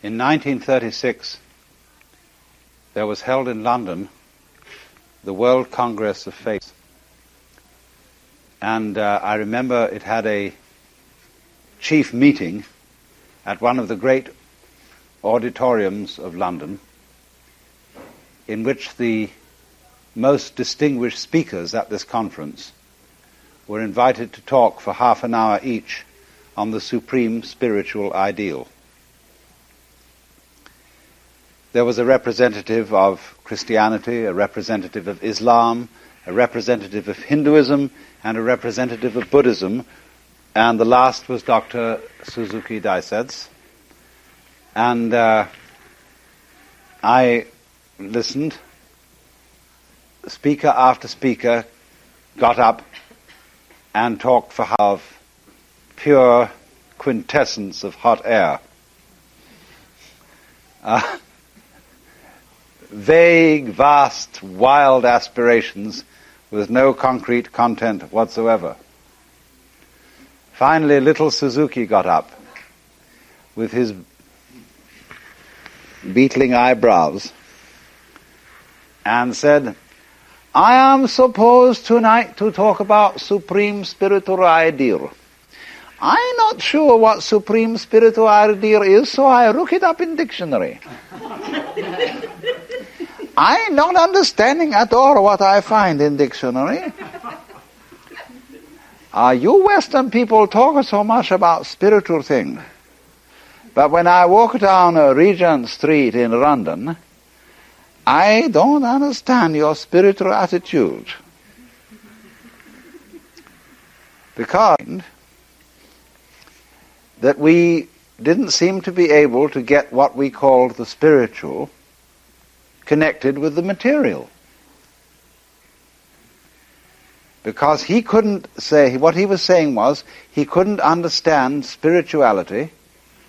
In 1936, there was held in London the World Congress of Faith. And I remember it had a chief meeting at one of the great auditoriums of London, in which the most distinguished speakers at this conference were invited to talk for half an hour each on the supreme spiritual ideal. There was a representative of Christianity, a representative of Islam, a representative of Hinduism, and a representative of Buddhism, and the last was Dr. Suzuki Daisetsu. And I listened. Speaker after speaker got up and talked for half pure quintessence of hot air. Vague, vast, wild aspirations with no concrete content whatsoever. Finally, little Suzuki got up with his beetling eyebrows and said, "I am supposed tonight to talk about supreme spiritual ideal. I'm not sure what supreme spiritual ideal is, so I look it up in dictionary. I'm not understanding at all what I find in dictionary. You Western people talk so much about spiritual things, but when I walk down Regent Street in London, I don't understand your spiritual attitude. Because that we didn't seem to be able to get what we called the spiritual connected with the material. Because he couldn't say, what he was saying was, he couldn't understand spirituality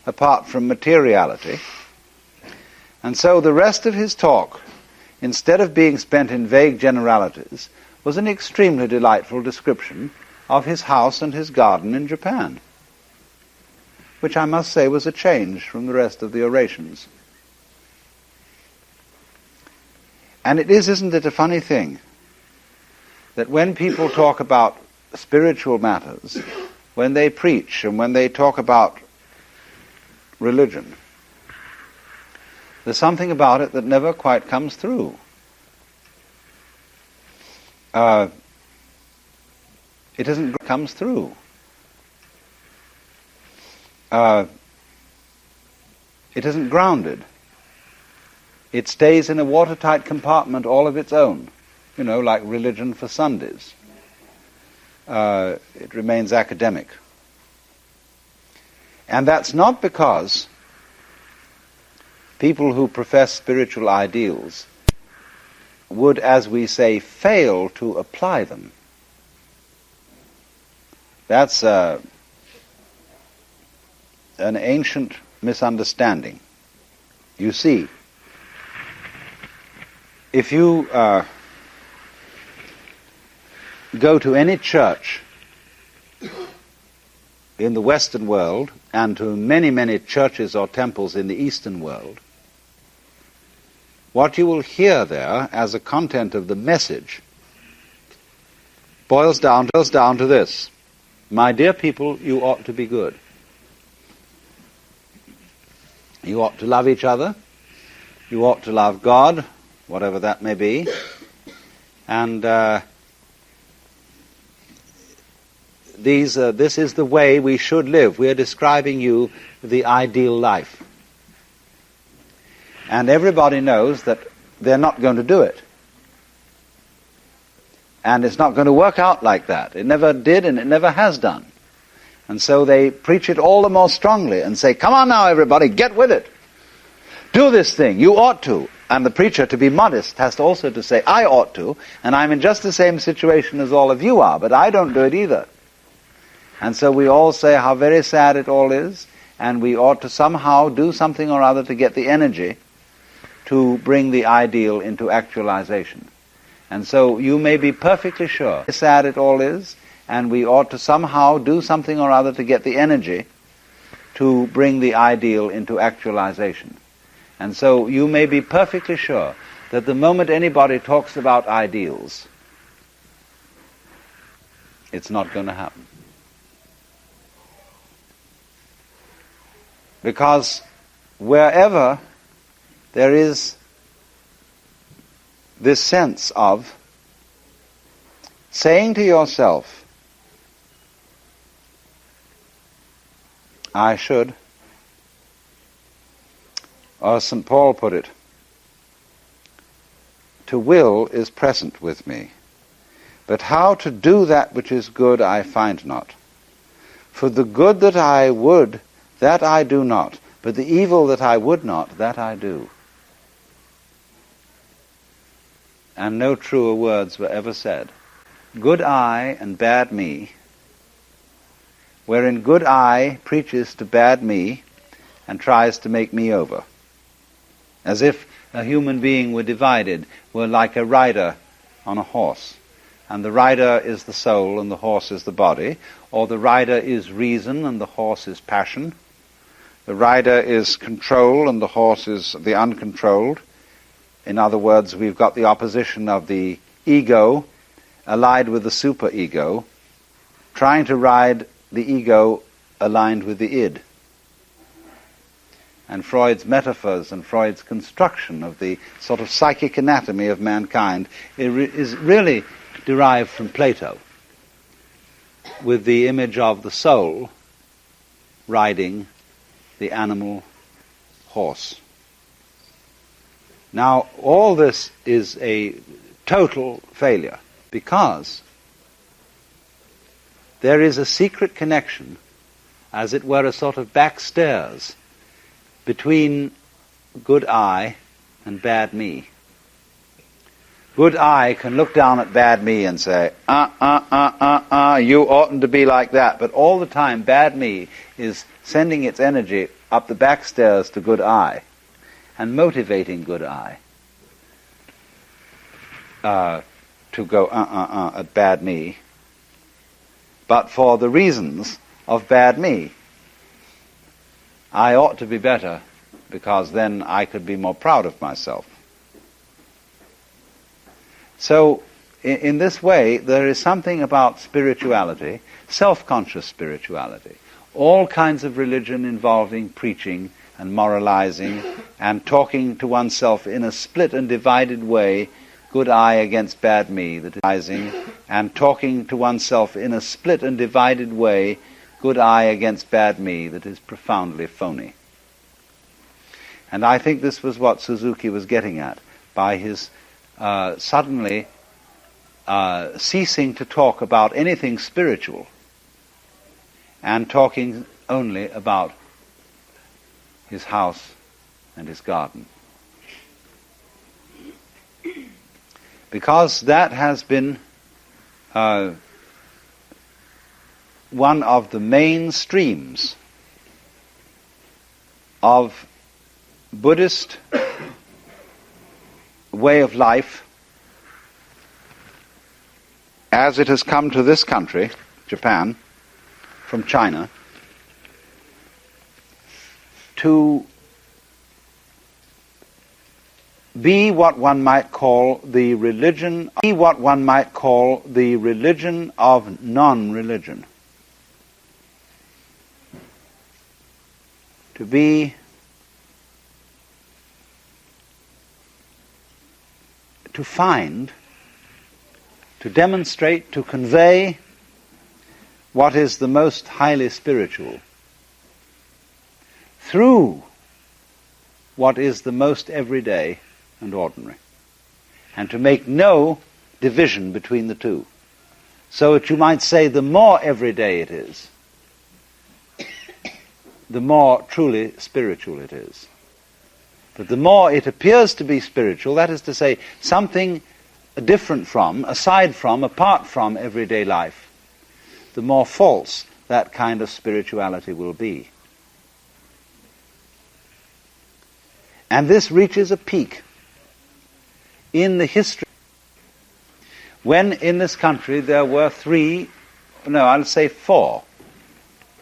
apart from materiality. And so the rest of his talk, instead of being spent in vague generalities, was an extremely delightful description of his house and his garden in Japan, which I must say was a change from the rest of the orations. And it is, isn't it, a funny thing that when people talk about spiritual matters, when they preach and when they talk about religion, there's something about it that never quite comes through. It comes through. It isn't grounded. It stays in a watertight compartment all of its own, like religion for Sundays. It remains academic. And that's not because people who profess spiritual ideals would, as we say, fail to apply them. That's an ancient misunderstanding. You see, if you go to any church in the Western world and to many, many churches or temples in the Eastern world, what you will hear there as a content of the message boils down to this: my dear people, you ought to be good. You ought to love each other. You ought to love God, whatever that may be. And this is the way we should live. We are describing you the ideal life. And everybody knows that they're not going to do it. And it's not going to work out like that. It never did and it never has done. And so they preach it all the more strongly and say, come on now everybody, get with it. Do this thing, you ought to. And the preacher, to be modest, has also to say, I ought to, and I'm in just the same situation as all of you are, but I don't do it either. And so we all say how very sad it all is, and we ought to somehow do something or other to get the energy to bring the ideal into actualization. And so you may be perfectly sure how sad it all is, and we ought to somehow do something or other to get the energy to bring the ideal into actualization. And so you may be perfectly sure that the moment anybody talks about ideals, it's not going to happen. Because wherever there is this sense of saying to yourself, I should, or as St. Paul put it, to will is present with me, but how to do that which is good I find not. For the good that I would, that I do not, but the evil that I would not, that I do. And no truer words were ever said. Good I and bad me, wherein good I preaches to bad me and tries to make me over. As if a human being were divided, were like a rider on a horse. And the rider is the soul and the horse is the body, or the rider is reason and the horse is passion. The rider is control and the horse is the uncontrolled. In other words, we've got the opposition of the ego allied with the superego, trying to ride the ego aligned with the id. And Freud's metaphors and Freud's construction of the sort of psychic anatomy of mankind is really derived from Plato, with the image of the soul riding the animal horse. Now, all this is a total failure because there is a secret connection, as it were a sort of backstairs, between good I and bad me. Good I can look down at bad me and say, you oughtn't to be like that. But all the time, bad me is sending its energy up the backstairs to good I and motivating good I to go at bad me, but for the reasons of bad me. I ought to be better because then I could be more proud of myself. So, in this way, there is something about spirituality, self-conscious spirituality, all kinds of religion involving preaching and moralizing and talking to oneself in a split and divided way, good I against bad me, that is rising, and talking to oneself in a split and divided way, good I against bad me, that is profoundly phony. And I think this was what Suzuki was getting at by his suddenly ceasing to talk about anything spiritual and talking only about his house and his garden. Because that has been one of the main streams of Buddhist way of life as it has come to this country, Japan, from China, to be what one might call the religion of non-religion. To find, to demonstrate, to convey what is the most highly spiritual through what is the most everyday and ordinary, and to make no division between the two. So that you might say the more everyday it is, the more truly spiritual it is. But the more it appears to be spiritual, that is to say, something different from, aside from, apart from everyday life, the more false that kind of spirituality will be. And this reaches a peak in the history when in this country there were four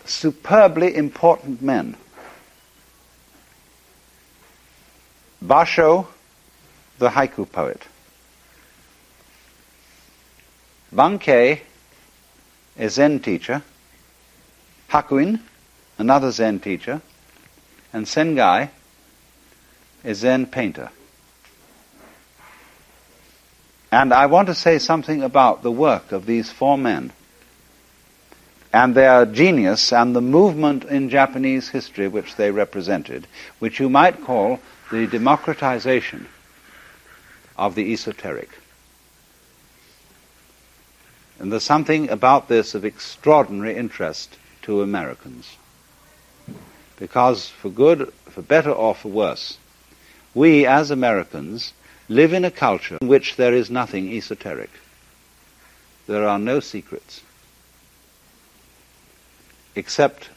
superbly important men. Basho, the haiku poet. Bankei, a Zen teacher. Hakuin, another Zen teacher. And Sengai, a Zen painter. And I want to say something about the work of these four men and their genius and the movement in Japanese history which they represented, which you might call the democratization of the esoteric. And there's something about this of extraordinary interest to Americans. Because for good, for better or for worse, we as Americans live in a culture in which there is nothing esoteric. There are no secrets, except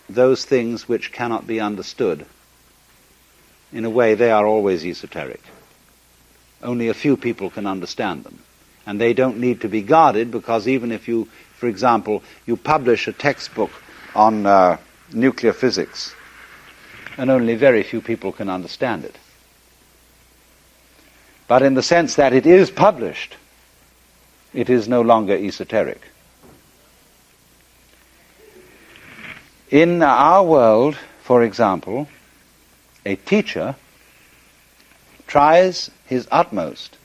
those things which cannot be understood. In a way, they are always esoteric. Only a few people can understand them. And they don't need to be guarded, because even if you, for example, you publish a textbook on nuclear physics, and only very few people can understand it. But in the sense that it is published, it is no longer esoteric. In our world, for example, a teacher tries his utmost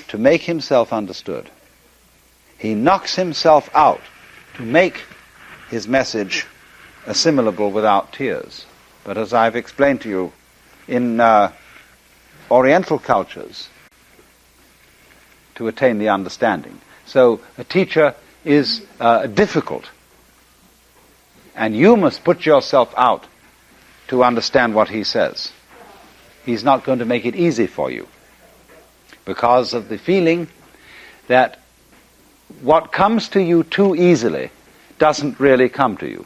to make himself understood. He knocks himself out to make his message assimilable without tears. But as I've explained to you, in Oriental cultures, to attain the understanding. So a teacher is difficult, and you must put yourself out to understand what he says. He's not going to make it easy for you, because of the feeling that what comes to you too easily doesn't really come to you.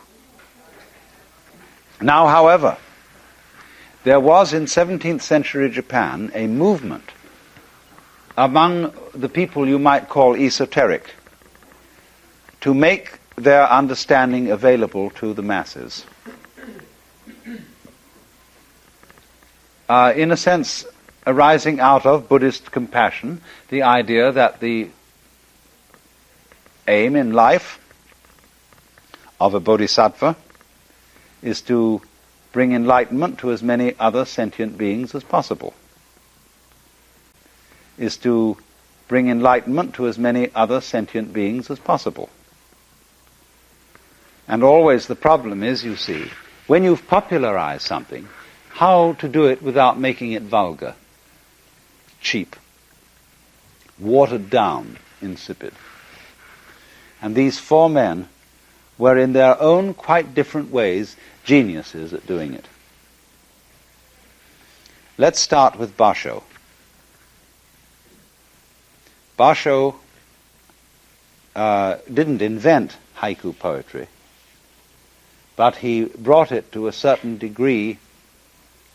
Now, however, there was in 17th century Japan a movement among the people you might call esoteric to make their understanding available to the masses. In a sense, arising out of Buddhist compassion, the idea that the aim in life of a bodhisattva is to bring enlightenment to as many other sentient beings as possible. Is to bring enlightenment to as many other sentient beings as possible. And always the problem is, you see, when you've popularized something, how to do it without making it vulgar, cheap, watered down, insipid. And these four men were in their own quite different ways geniuses at doing it. Let's start with Basho. Basho didn't invent haiku poetry, but he brought it to a certain degree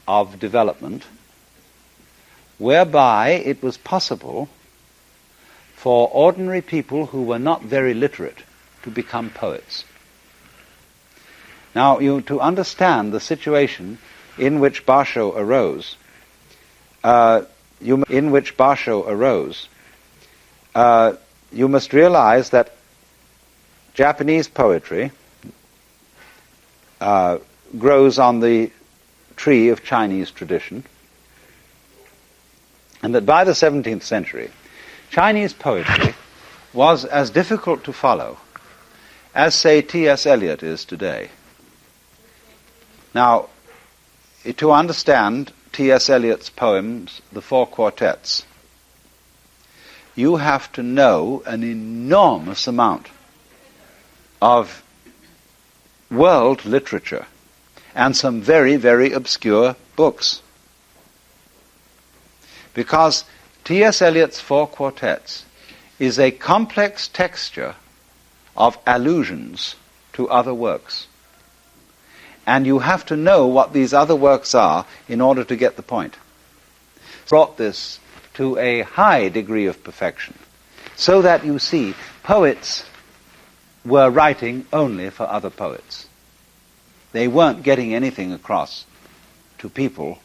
of development whereby it was possible for ordinary people who were not very literate to become poets. Now, to understand the situation in which Basho arose, you must realize that Japanese poetry grows on the tree of Chinese tradition, and that by the 17th century, Chinese poetry was as difficult to follow as, say, T.S. Eliot is today. Now, to understand T.S. Eliot's poems, the Four Quartets, you have to know an enormous amount of world literature and some very, very obscure books. Because T.S. Eliot's Four Quartets is a complex texture of allusions to other works. And you have to know what these other works are in order to get the point. Brought this to a high degree of perfection, so that you see poets were writing only for other poets. They weren't getting anything across to people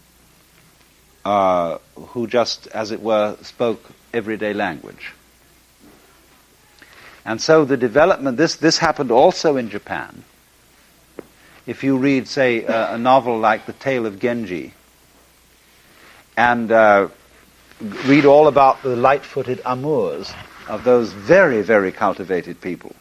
who just, as it were, spoke everyday language. And so the development, this happened also in Japan. If you read, say, a novel like The Tale of Genji, and read all about the light-footed amours of those very, very cultivated people,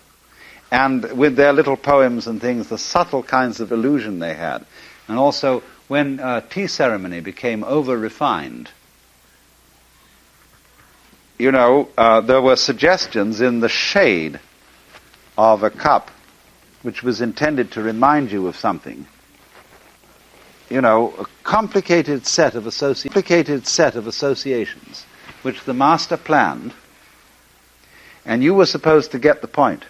and with their little poems and things, the subtle kinds of illusion they had, and also when tea ceremony became over-refined, there were suggestions in the shade of a cup which was intended to remind you of something. A complicated set of associations which the master planned, and you were supposed to get the point.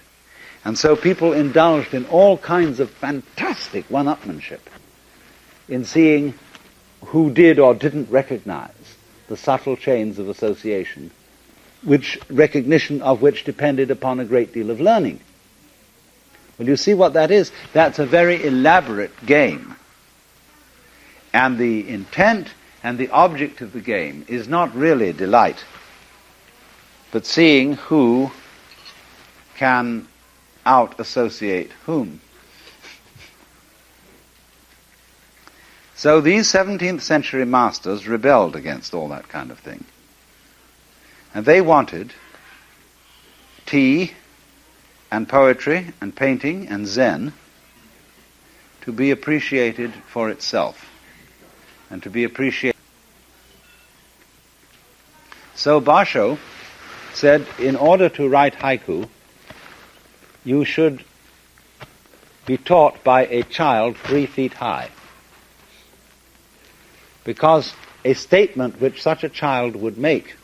And so people indulged in all kinds of fantastic one-upmanship in seeing who did or didn't recognize the subtle chains of association, which recognition of which depended upon a great deal of learning. Well, you see what that is? That's a very elaborate game. And the intent and the object of the game is not really delight, but seeing who can out-associate whom. So these 17th century masters rebelled against all that kind of thing. And they wanted tea and poetry and painting and Zen to be appreciated for itself and to be appreciated. So Basho said, in order to write haiku, you should be taught by a child 3 feet high. Because a statement which such a child would make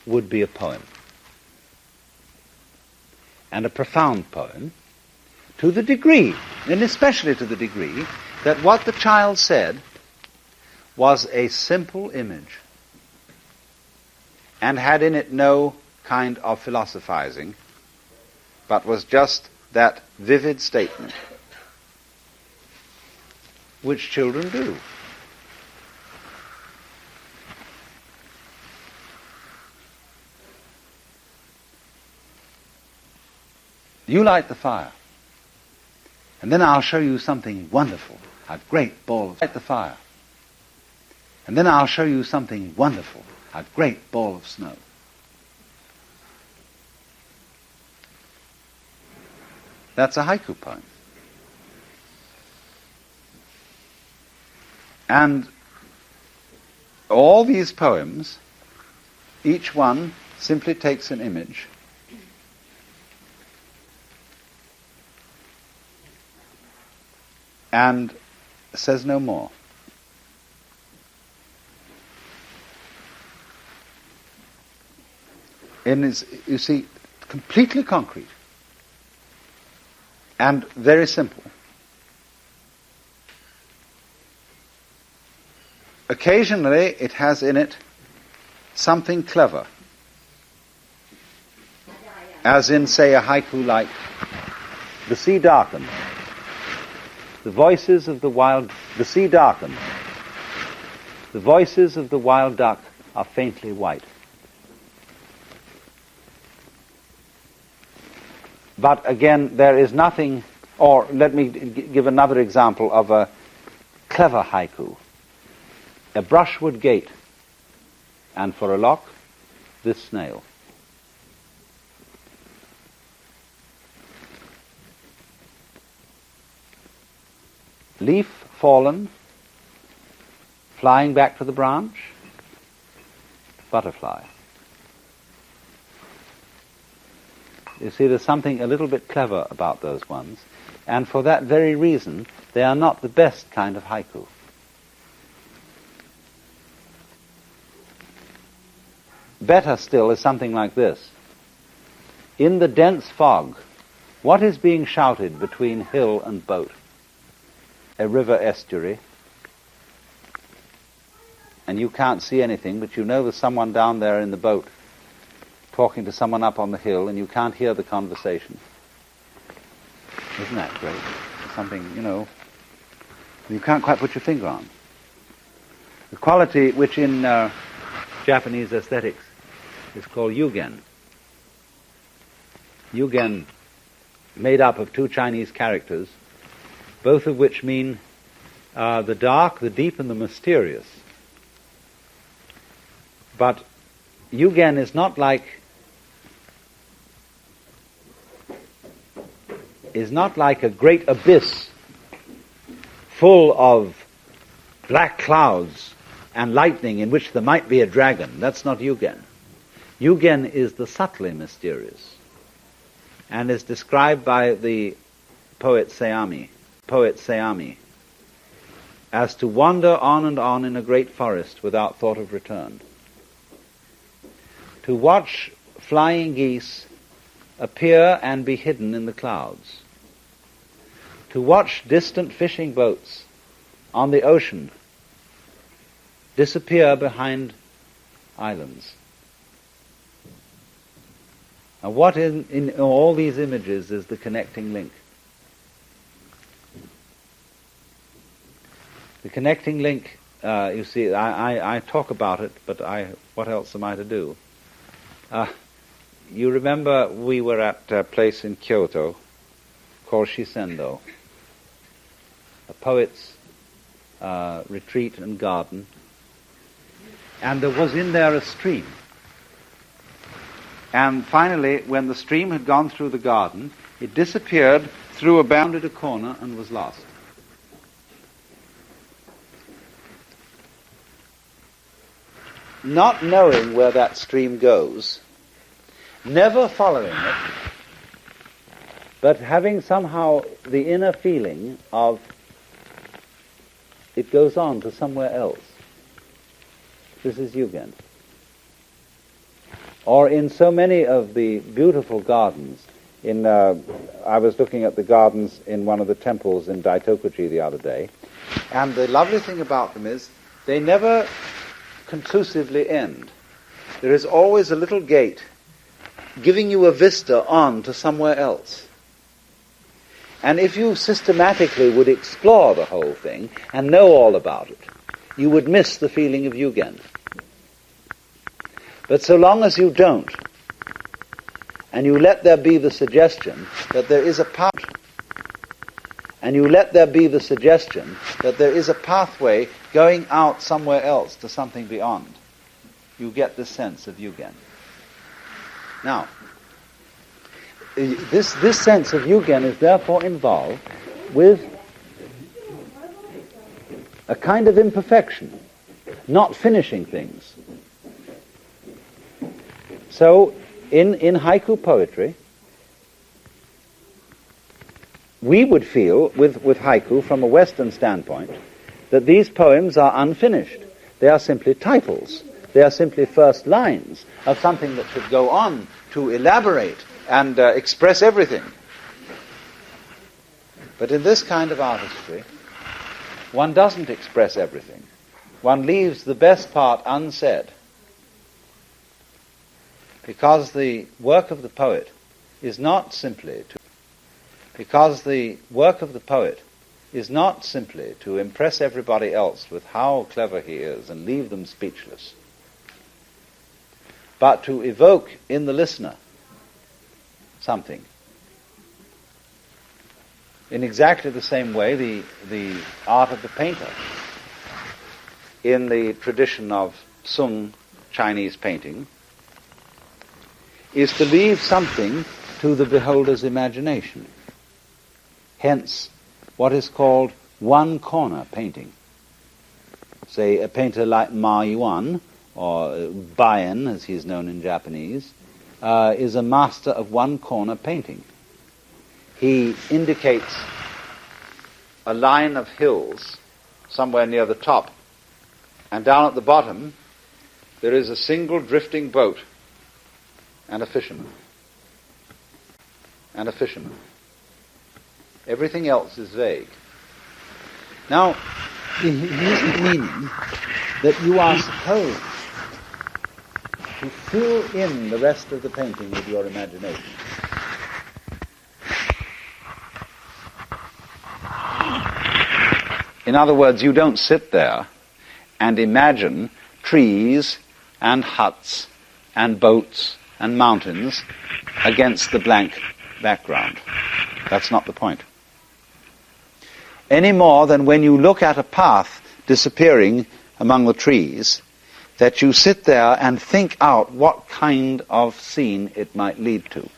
would be a poem. And a profound poem, to the degree, and especially to the degree, that what the child said was a simple image and had in it no kind of philosophizing, but was just that vivid statement which children do. You light the fire, and then I'll show you something wonderful, a great ball of... Light the fire, and then I'll show you something wonderful, a great ball of snow. That's a haiku poem. And all these poems, each one simply takes an image and says no more. And it's, you see, completely concrete and very simple. Occasionally it has in it something clever, as in, say, a haiku like, the sea darkens, the voices of the wild, the sea darkens, the voices of the wild duck are faintly white. But again, there is nothing, or let me give another example of a clever haiku. A brushwood gate, and for a lock, this snail. Leaf fallen, flying back to the branch, butterfly. You see, there's something a little bit clever about those ones, and for that very reason, they are not the best kind of haiku. Better still is something like this. In the dense fog, what is being shouted between hill and boat? A river estuary. And you can't see anything, but you know there's someone down there in the boat talking to someone up on the hill and you can't hear the conversation. Isn't that great? Something, you can't quite put your finger on. The quality which in Japanese aesthetics is called yugen. Yugen, made up of two Chinese characters, both of which mean the dark, the deep, and the mysterious. But yugen is not like a great abyss full of black clouds and lightning in which there might be a dragon. That's not yugen. Yugen is the subtly mysterious, and is described by the poet Seami as to wander on and on in a great forest without thought of return, to watch flying geese appear and be hidden in the clouds, to watch distant fishing boats on the ocean disappear behind islands. Now what in all these images is the connecting link? The connecting link, you see, I talk about it, but what else am I to do? You remember we were at a place in Kyoto called Shisendo, a poet's retreat and garden, and there was in there a stream. And finally, when the stream had gone through the garden, it disappeared through bounded a corner and was lost. Not knowing where that stream goes, never following it, but having somehow the inner feeling of it goes on to somewhere else. This is yugen. Or in so many of the beautiful gardens, I was looking at the gardens in one of the temples in Daitokuji the other day, and the lovely thing about them is they never conclusively end. There is always a little gate giving you a vista on to somewhere else. And if you systematically would explore the whole thing and know all about it, you would miss the feeling of yugen. But so long as you don't, and you let there be the suggestion that there is a path, and you let there be the suggestion that there is a pathway going out somewhere else to something beyond, you get this sense of yugen. Now, this sense of yugen is therefore involved with a kind of imperfection, not finishing things. So, in haiku poetry, we would feel, with haiku from a Western standpoint, that these poems are unfinished. They are simply titles. They are simply first lines of something that should go on to elaborate and express everything. But in this kind of artistry, one doesn't express everything. One leaves the best part unsaid. Because the work of the poet is not simply to impress everybody else with how clever he is and leave them speechless, but to evoke in the listener something. In exactly the same way, the art of the painter, in the tradition of Sung Chinese painting, is to leave something to the beholder's imagination. Hence, what is called one-corner painting. Say, a painter like Ma Yuan, or Bayan, as he is known in Japanese, is a master of one-corner painting. He indicates a line of hills somewhere near the top, and down at the bottom there is a single drifting boat and a fisherman. Everything else is vague. Now, he isn't meaning that you are supposed to fill in the rest of the painting with your imagination. In other words, you don't sit there and imagine trees and huts and boats and mountains against the blank background. That's not the point. Any more than when you look at a path disappearing among the trees, that you sit there and think out what kind of scene it might lead to.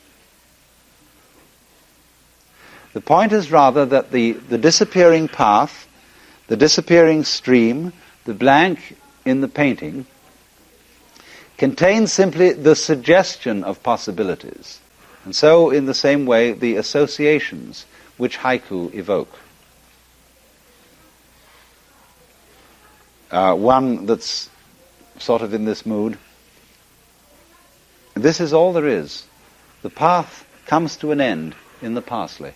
The point is rather that the disappearing path, the disappearing stream, the blank in the painting, contains simply the suggestion of possibilities. And so, in the same way, the associations which haiku evoke. One that's sort of in this mood. This is all there is. The path comes to an end in the parsley.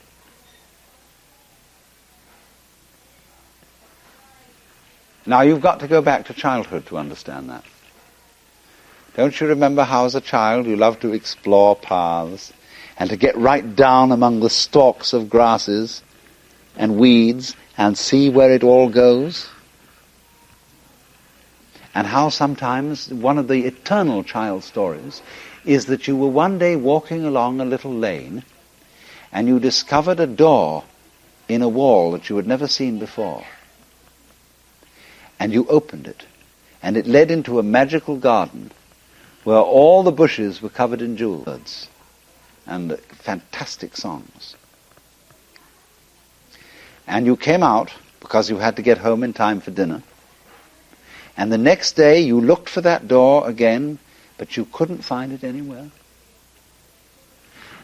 Now you've got to go back to childhood to understand that. Don't you remember how as a child you loved to explore paths and to get right down among the stalks of grasses and weeds and see where it all goes? And how sometimes one of the eternal child stories is that you were one day walking along a little lane and you discovered a door in a wall that you had never seen before. And you opened it, and it led into a magical garden where all the bushes were covered in jewels and fantastic songs. And you came out because you had to get home in time for dinner. And the next day you looked for that door again, but you couldn't find it anywhere.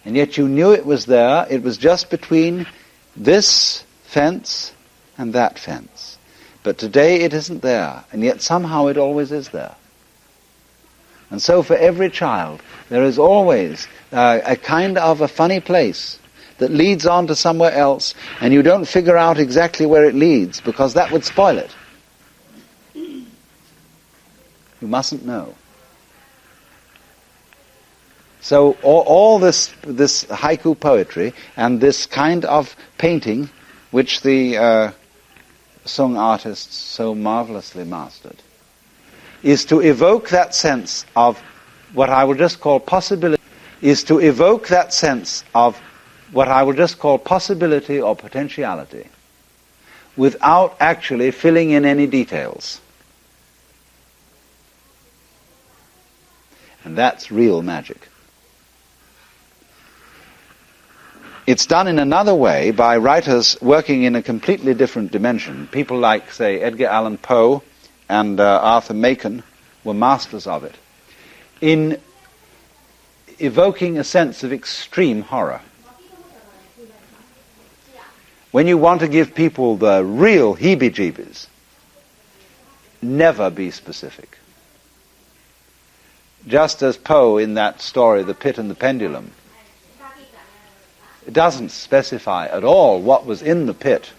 And yet you knew it was there. It was just between this fence and that fence. But today it isn't there, and yet somehow it always is there. And so for every child, there is always a kind of a funny place that leads on to somewhere else, and you don't figure out exactly where it leads, because that would spoil it. You mustn't know. So all this haiku poetry and this kind of painting, which the Sung artists so marvelously mastered, is to evoke that sense of what I will just call possibility, or potentiality, without actually filling in any details. And that's real magic. It's done in another way by writers working in a completely different dimension. People like, say, Edgar Allan Poe and Arthur Machen were masters of it, in evoking a sense of extreme horror. When you want to give people the real heebie-jeebies, never be specific. Just as Poe in that story, The Pit and the Pendulum, it doesn't specify at all what was in the pit,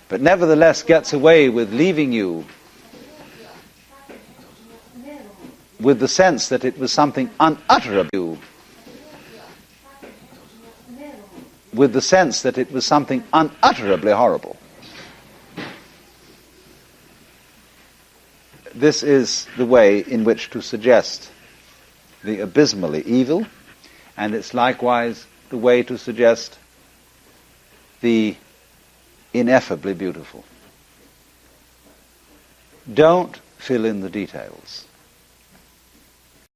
but nevertheless gets away with leaving you with the sense that it was something unutterably horrible. This is the way in which to suggest the abysmally evil, and it's likewise the way to suggest the ineffably beautiful. Don't fill in the details.